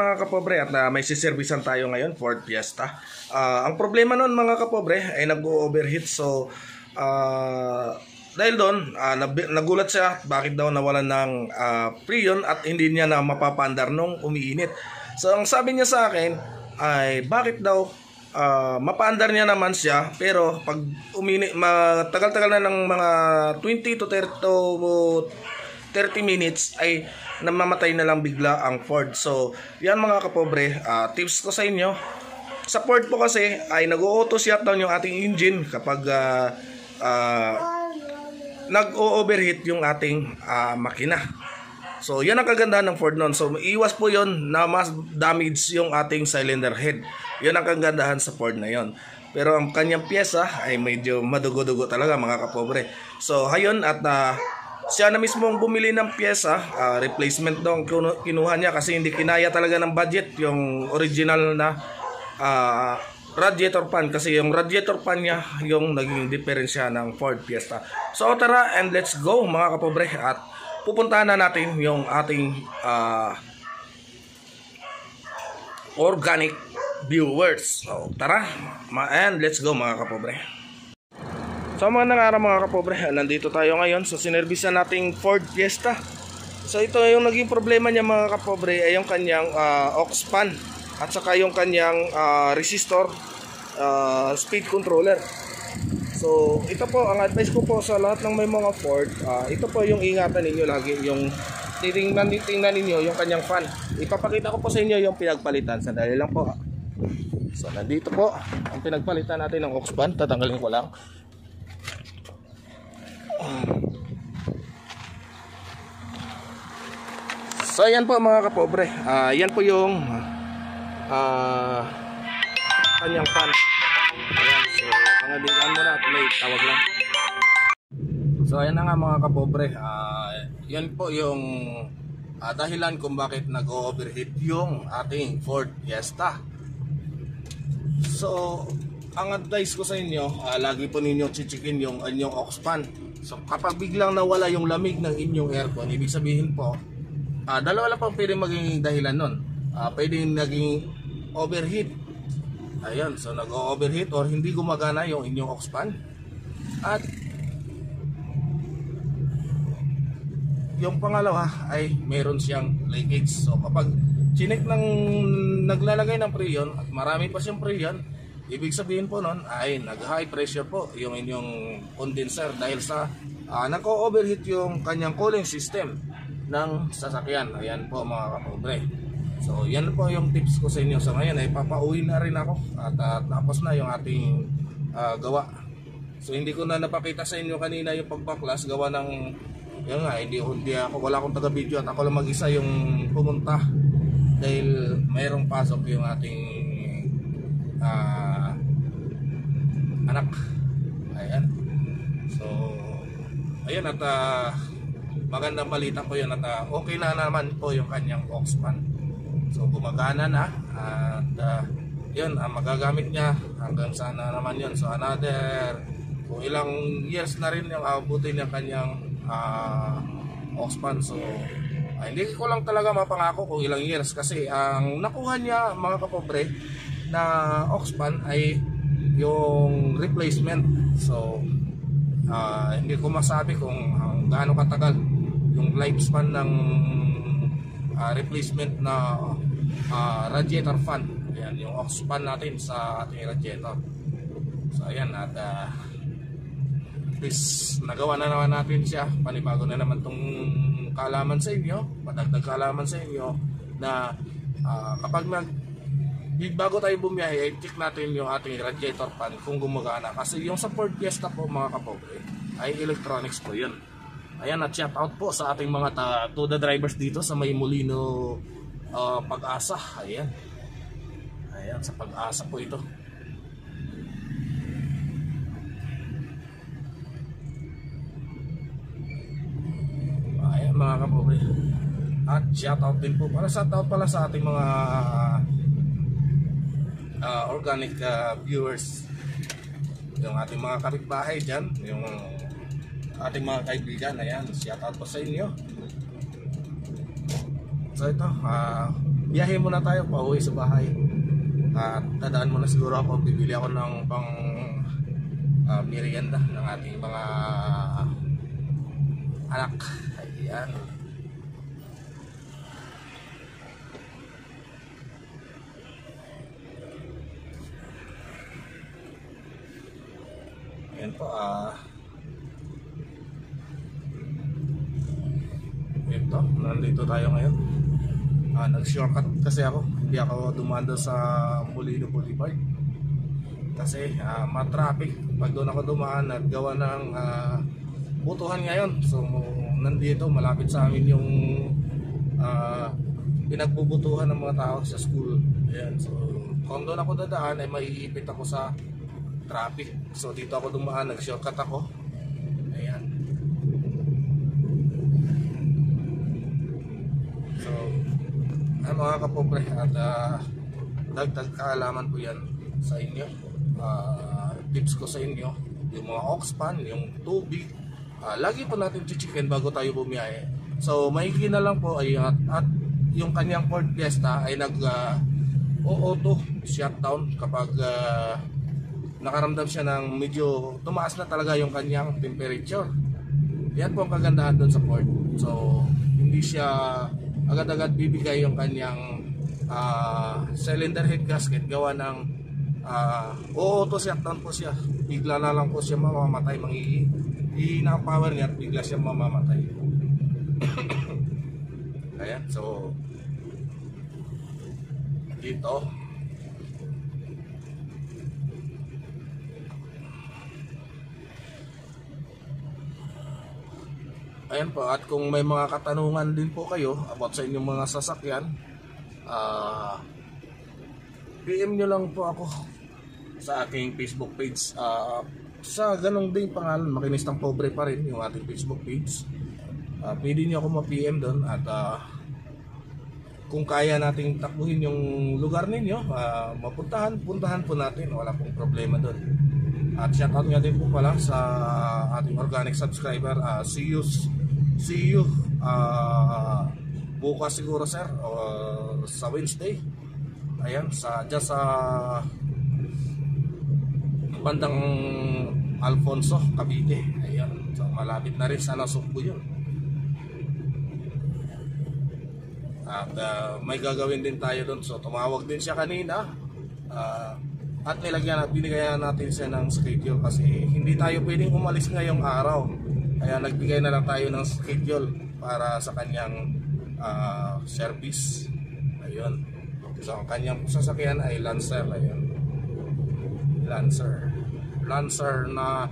mga kapobre at may siservisan tayo ngayon, Ford Fiesta. Ang problema nun mga kapobre ay nag-overheat. So dahil doon nagulat siya bakit daw nawalan ng freon at hindi niya na mapapandar nung umiinit. So ang sabi niya sa akin ay bakit daw mapaandar niya naman siya, pero pag matagal-tagal na ng mga 20 to 30 minutes ay namamatay na lang bigla ang Ford. So yan mga kapobre, tips ko sa inyo. Sa Ford po kasi ay nag-auto shutdown yung ating engine kapag nag-overheat yung ating makina. So yan ang kagandahan ng Ford noon. So iwas po yon na mas damage yung ating cylinder head. Yan ang kagandahan sa Ford na yon. Pero ang kanyang pyesa ay medyo madugo-dugo talaga mga kapobre. So hayon at siya na mismo ang bumili ng pyesa, replacement daw kinuha niya kasi hindi kinaya talaga ng budget yung original na radiator fan, kasi yung radiator fan niya yung naging diferensya ng Ford Fiesta. So tara and let's go mga kapobre at pupuntahan na natin yung ating organic viewers. So tara and let's go mga kapobre. So mga araw mga kapobre, nandito tayo ngayon sa sinerbisan nating Ford Fiesta. So ito yung naging problema niya mga kapobre ay yung kanyang aux fan at saka yung kanyang resistor speed controller. So ito po ang advice ko po sa lahat ng may mga Ford, ito po yung ingatan ninyo lagi, yung tingnan ninyo yung kanyang fan. Ipapakita ko po sa inyo yung pinagpalitan. Sandali lang po. So nandito po ang pinagpalitan natin ng aux fan. Tatanggalin ko lang. So ayan po mga kapobre, yan po yung kanyang fan. Ayan, so pangalian mo na at may tawag lang. So ayan na nga mga kapobre, yan po yung dahilan kung bakit nag-overheat yung ating Ford Fiesta. So ang advice ko sa inyo, lagi po ninyo chichikin yung inyong aux fan. So kapag biglang nawala yung lamig ng inyong aircon, ibig sabihin po, dalawa lang po pwede maging dahilan nun. Pwede naging overheat. Ayun, so nag-overheat or hindi gumagana yung inyong aux fan. At yung pangalawa ay meron siyang leakage. So kapag chinek ng naglalagay ng freon at marami pa siyang freon, ibig sabihin po nun ay nag-high pressure po yung inyong condenser dahil sa nag-overheat yung kanyang cooling system ng sasakyan. Ayan po mga kapobre. So yan po yung tips ko sa inyo. So ngayon ay papauwi na rin ako at tapos na yung ating gawa. So hindi ko na napakita sa inyo kanina yung pagbaklas gawa ng yun nga, hindi ako, wala akong taga video at ako lang mag-isa yung pumunta dahil mayroong pasok yung ating anak. Ayan. So ayan at magandang balita po yun at okay na naman po yung kanyang aux fan. So gumagana na at yun magagamit niya hanggang sana naman yun. So another kung ilang years na rin yung abutin yung kanyang aux fan. So hindi ko lang talaga mapangako kung ilang years kasi ang nakuha niya mga kapobre na aux fan ay yung replacement. So hindi ko masabi kung gaano katagal yung lifespan ng replacement na radiator fan. Ayan, yung aux fan natin sa ating radiator. So ayan at please nagawa na naman natin siya. Panibago na naman tong kaalaman sa inyo, madagdag kaalaman sa inyo na kapag bago tayo bumiyahe ay check natin yung ating radiator fan kung gumagana, kasi yung sa Ford Fiesta po mga kapobre ay electronics po yun. Ayan, at shout out po sa ating mga TUDA drivers dito sa May Molino Pag-asa. Ayan, ayan sa Pag-asa po ito. Ayan mga kapobre, at shout out din po para shout out pala sa ating mga organic viewers, yung ating mga kapitbahay dyan, yung ating mga kaibigan. Ayan, shout out po sa inyo. So ito, biyahe muna tayo pa uwi sa bahay. At dadaan muna siguro ako, bibili ako ng pang merienda ng ating mga anak. Ayan. Ayan po, ito, nandito tayo ngayon. Nag-shortcut kasi ako, hindi ako dumaan doon sa Molino Boulevard kasi matraffic. Pag doon ako dumaan at gawa ng butuhan ngayon, so nandito malapit sa amin yung pinagbubutuhan ng mga tao sa school. Ayan, so kung doon ako dadaan ay maiipit ako sa traffic. So dito ako dumaan, nag-shortcut ako. Ayan. So mga kapobre, at dagdag kaalaman po yan sa inyo. Tips ko sa inyo, yung mga aux pan, yung tubig, lagi po natin chichikin bago tayo bumiyahe. So maigi na lang po ay at yung kanyang Ford Fiesta ay auto shutdown kapag nakaramdam siya ng medyo tumaas na talaga yung kanyang temperature. Yan po ang kagandahan doon sa Ford. So hindi siya agad-agad bibigay yung kanyang cylinder head gasket, gawa ng auto shutdown po siya. Bigla na lang po siya mamamatay, hihina ang power niya at bigla siya mamamatay. Ayan, so dito ayan po, at kung may mga katanungan din po kayo about sa inyong mga sasakyan, PM nyo lang po ako sa aking Facebook page. Sa ganong ding pangalan, Makinistang Pobre pa rin yung ating Facebook page. Pwede nyo ako ma-PM doon, at kung kaya nating takbuhin yung lugar ninyo, puntahan po natin, wala pong problema doon. At shoutout nga din po pala sa ating organic subscriber. See you bukas siguro sir, sa Wednesday. Ayan, dyan sa bandang Alfonso, Cavite. Ayan, so malapit na rin sa Nasugbu yun. At may gagawin din tayo doon. So tumawag din siya kanina, at binigyan natin siya ng schedule kasi hindi tayo pwedeng umalis ngayong araw. Kaya nagbigay na lang tayo ng schedule para sa kanyang service. Ayun. So ang kanyang sasakyan ay Lancer. Ayun. Lancer na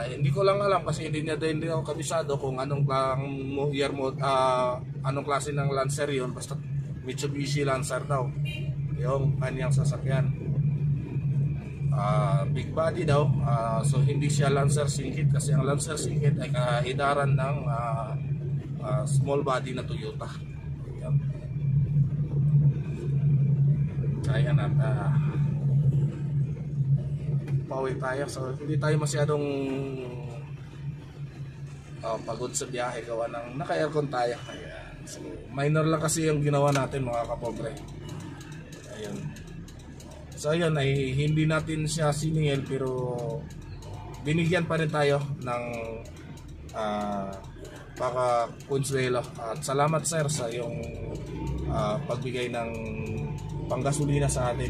hindi ko lang alam kasi hindi ako kabisado kung anong year mode, anong klase ng Lancer yun. Basta Mitsubishi Lancer daw yung kanyang sasakyan. Big body daw, so hindi siya Lancer Singkit kasi ang Lancer Singkit ay kaidaran ng small body na Toyota. Ayan, at pauwi tayo, so hindi tayo masyadong pagod sa biyahe gawa ng naka-aircon tayo. Ayan. So minor lang kasi yung ginawa natin mga kapobre. Ayun. So ayun, ay hindi natin siya siningil pero binigyan pa rin tayo ng pagkakonsuelo. At salamat sir sa yung pagbigay ng panggasolina sa atin.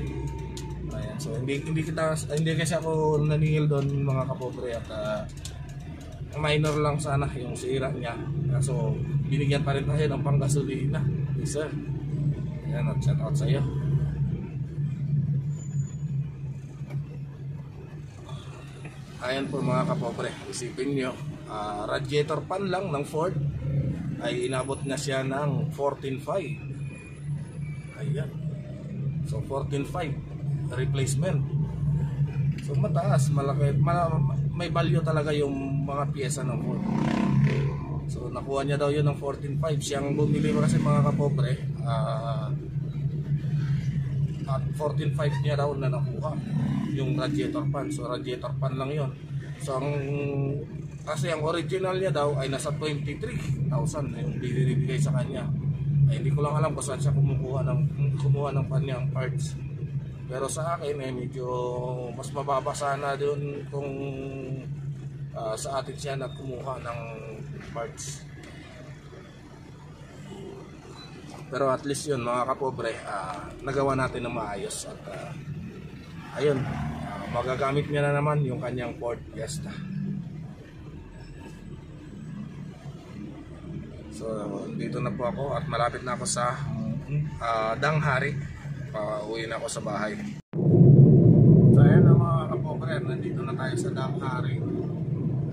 Ayan, so hindi kasi ako naningil doon mga kapobre, at minor lang sana yung sira niya. So binigyan pa rin tayo ng panggasolina. Yes sir. Ayan, at shout out sa iyo. Ayan po mga kapobre, isipin nyo, radiator pan lang ng Ford ay inabot na siya ng 14.5. Ayan. So 14.5 replacement. So mataas, malaki, may value talaga yung mga piyesa ng Ford. So nakuha niya daw yun ng 14.5. Siyang bumili mo kasi mga kapobre, at 14.5 niya daw na nakuha yung radiator pan. So radiator pan lang yon. So kasi ang original niya daw ay nasa 23,000 yung binibigay sa kanya. Hindi ko lang alam kung saan siya kumuha ng kanyang parts. Pero sa akin medyo mas mababa sana doon kung sa atin siya na kumuha ng parts. Pero at least yun mga kapobre, nagawa natin ng maayos at ayun, magagamit niya na naman yung kanyang Ford Fiesta. So dito na po ako at malapit na ako sa Danghari. Pauwi na ako sa bahay. So ayan na mga kapobre, nandito na tayo sa Danghari.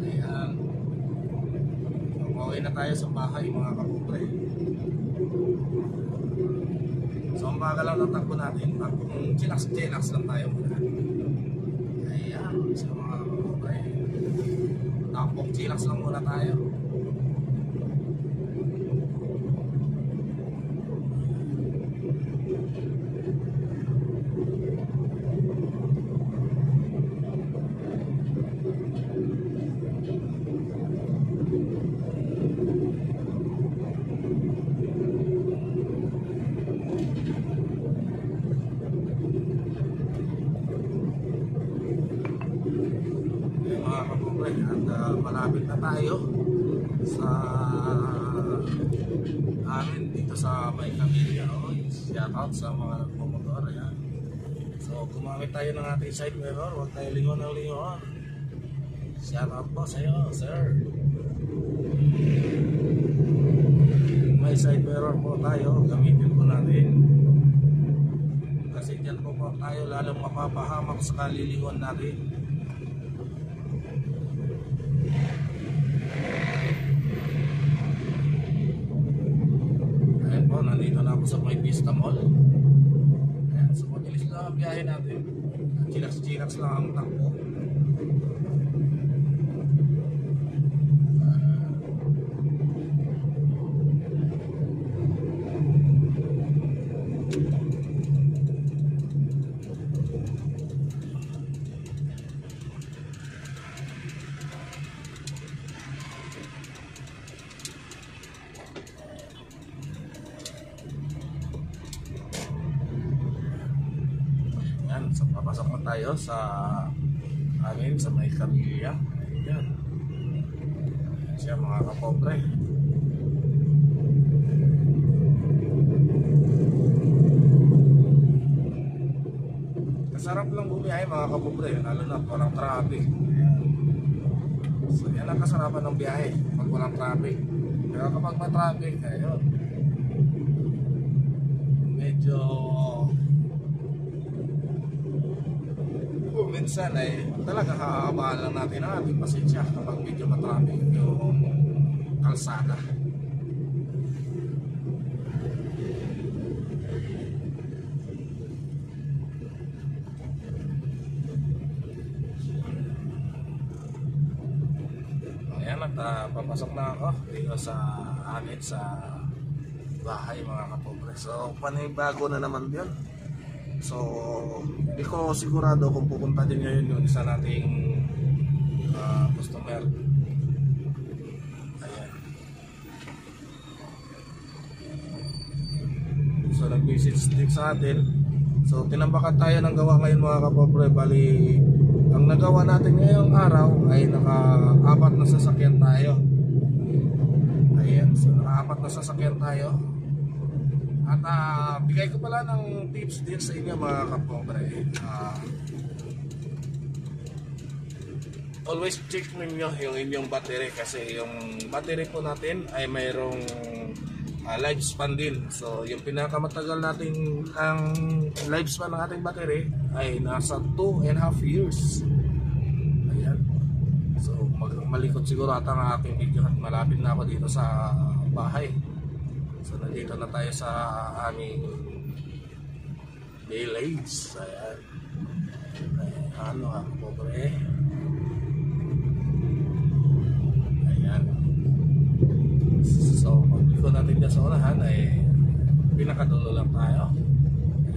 Ayan. So pauwi na tayo sa bahay mga kapobre. So ang bagal lang ng takbo natin, chillax lang tayo muna. Ayan, so mga kapobre, takbong chillax lang muna tayo. At malapit na tayo sa amin dito sa May Camilla. Shout out sa mga nagmumotor. Ayan. So gumamit tayo ng ating side mirror, huwag tayo lingon ng lingon. Shout out po sa iyo, sir. May side mirror po tayo, gamitin po natin kasi dyan po tayo lalong mapapahamak sa kalilingon natin. Nandito na ako sa May Vista Mall. Ayan, so mabilis lang ang biyahe natin. Chillax lang ang takbo. So papasok na tayo sa amin sa May Camilla. Ayan. Ayan siya mga kapobre. Kasarap lang bumiyahe mga kapobre, lalo na walang traffic. Ayan. So yan ang kasarapan ng biyahe pag walang traffic. Pero kapag may traffic, ayun, medyo minsan ay talaga kakakabahan lang natin ang ating pasensya kapag medyo matraffic yung kalsada. Ayan at papasok na ako dito sa amin sa bahay mga kapobre. So panibago na naman yun. So, hindi ko sigurado kung pupunta din ngayon yung isa nating customer. Ayan. So, nag-message din sa atin. So, tinambakan tayo ng gawa ngayon mga kapobre. Bali, ang nagawa natin ngayong araw ay naka-apat na sasakyan tayo. Ayan. So, naka-apat na sasakyan tayo. At bigay ko pala ng tips din sa inyo mga kapobre. Always check ninyo yung inyong battery kasi yung battery po natin ay mayroong lifespan din. So yung pinakamatagal nating ang lifespan ng ating battery ay nasa 2.5 years. Ayan. So malikot siguro ata ang ating video at malapit na ako dito sa bahay. So nandito na tayo sa aming village. Ayan. Ano ha, pobre. Ayan. So pag-liko natin dyan sa unahan ay pinakadulo lang tayo.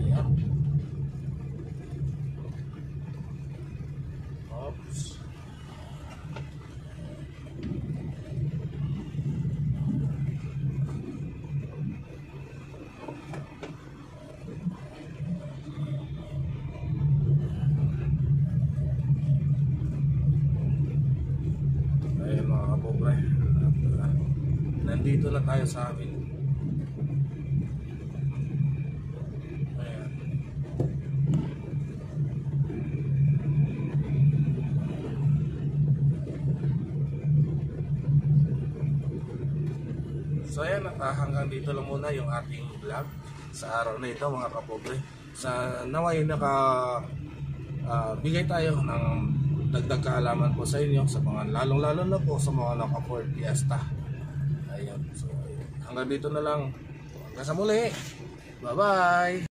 Ayan. Oops. nandito na tayo sa amin. Ayan. So ayan, hanggang dito lang muna yung ating vlog sa araw na ito mga kapobre. Sa naway bigay tayo ng dagdag kaalaman po sa inyo sa mga lalong-lalo na po sa mga naka Ford Fiesta. Ayan, so hanggang dito na lang. Hanggang sa muli. Bye-bye!